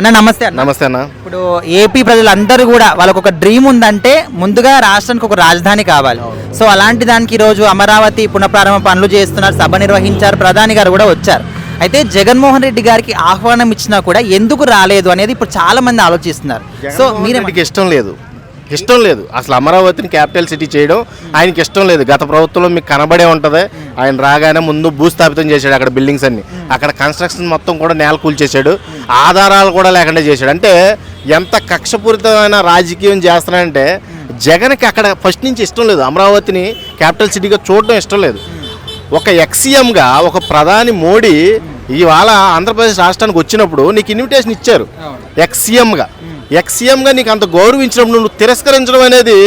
అన్న నమస్తే అన్న. నమస్తే అన్న. ఇప్పుడు ఏపీ ప్రజలందరూ కూడా వాళ్ళకు ఒక డ్రీమ్ ఉందంటే ముందుగా రాష్ట్రానికి ఒక రాజధాని కావాలి. సో అలాంటి దానికి ఈరోజు అమరావతి పునఃప్రారంభ పనులు చేస్తున్నారు, సభ నిర్వహించారు, ప్రధాని గారు కూడా వచ్చారు. అయితే జగన్మోహన్ రెడ్డి గారికి ఆహ్వానం ఇచ్చినా కూడా ఎందుకు రాలేదు అనేది ఇప్పుడు చాలా మంది ఆలోచిస్తున్నారు. సో మీరేంటికి ఇష్టం లేదు అసలు అమరావతిని క్యాపిటల్ సిటీ చేయడం ఆయనకి ఇష్టం లేదు. గత ప్రభుత్వంలో మీకు కనబడే ఉంటుంది, ఆయన రాగానే ముందు భూస్థాపితం చేశాడు అక్కడ బిల్డింగ్స్ అన్ని, అక్కడ కన్స్ట్రక్షన్ మొత్తం కూడా నేల కూల్చేశాడు, ఆధారాలు కూడా లేకుండా చేశాడు. అంటే ఎంత కక్షపూరితమైన రాజకీయం చేస్తున్నాడంటే జగన్కి అక్కడ ఫస్ట్ నుంచి ఇష్టం లేదు, అమరావతిని క్యాపిటల్ సిటీగా చూడడం ఇష్టం లేదు. ఒక ఎక్సీఎంగా ఒక ప్రధాని మోడీ ఇవాళ ఆంధ్రప్రదేశ్ రాష్ట్రానికి వచ్చినప్పుడు నీకు ఇన్విటేషన్ ఇచ్చారు. ఎక్సీఎంగా నీకు అంత గౌరవించినప్పుడు నువ్వు తిరస్కరించడం అనేది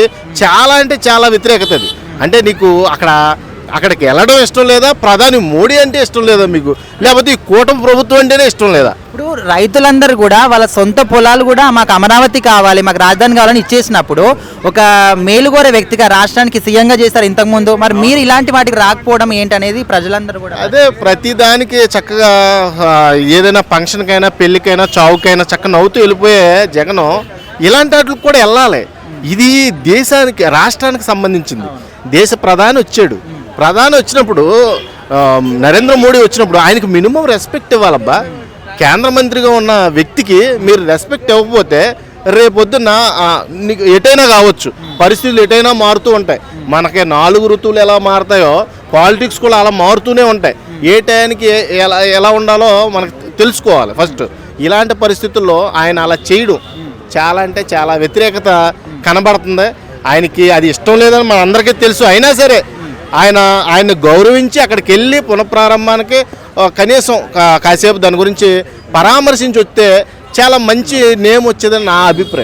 చాలా అంటే చాలా వ్యతిరేకత. అంటే నీకు అక్కడికి వెళ్ళడం ఇష్టం లేదా, ప్రధాని మోడీ అంటే ఇష్టం లేదా మీకు, లేకపోతే ఈ కూటమి ప్రభుత్వం అంటేనే ఇష్టం లేదా? ఇప్పుడు రైతులందరూ కూడా వాళ్ళ సొంత పొలాలు కూడా మాకు అమరావతి కావాలి, మాకు రాజధాని కావాలని ఇచ్చేసినప్పుడు ఒక మేలుగోరే వ్యక్తిగా రాష్ట్రానికి సీఎంగా చేశారు ఇంతకుముందు. మరి మీరు ఇలాంటి వాటికి రాకపోవడం ఏంటనేది ప్రజలందరూ కూడా అదే ప్రతిదానికి చక్కగా ఏదైనా ఫంక్షన్కైనా పెళ్ళికైనా చావుకైనా చక్కగా నవ్వుతూ వెళ్ళిపోయే జగన్ ఇలాంటి వాటికి కూడా వెళ్ళాలి. ఇది దేశానికి రాష్ట్రానికి సంబంధించింది. దేశ ప్రధాని వచ్చాడు, ప్రధాని వచ్చినప్పుడు నరేంద్ర మోడీ వచ్చినప్పుడు ఆయనకు మినిమం రెస్పెక్ట్ ఇవ్వాలబ్బా. కేంద్ర మంత్రిగా ఉన్న వ్యక్తికి మీరు రెస్పెక్ట్ ఇవ్వకపోతే రేపొద్దున నీకు ఎటైనా కావచ్చు, పరిస్థితులు ఎటైనా మారుతూ ఉంటాయి. మనకి 4 ఋతువులు ఎలా మారుతాయో పాలిటిక్స్ కూడా అలా మారుతూనే ఉంటాయి. ఏ టైంకి ఎలా ఉండాలో మనకు తెలుసుకోవాలి ఫస్ట్. ఇలాంటి పరిస్థితుల్లో ఆయన అలా చేయడం చాలా అంటే చాలా వ్యతిరేకత కనబడుతుంది. ఆయనకి అది ఇష్టం లేదని మన అందరికీ తెలుసు. అయినా సరే ఆయన్ని గౌరవించి అక్కడికి వెళ్ళి పునఃప్రారంభానికి కనీసం కాసేపు దాని గురించి పరామర్శించి వస్తే చాలా మంచి నేమ్ వచ్చేదని నా అభిప్రాయం.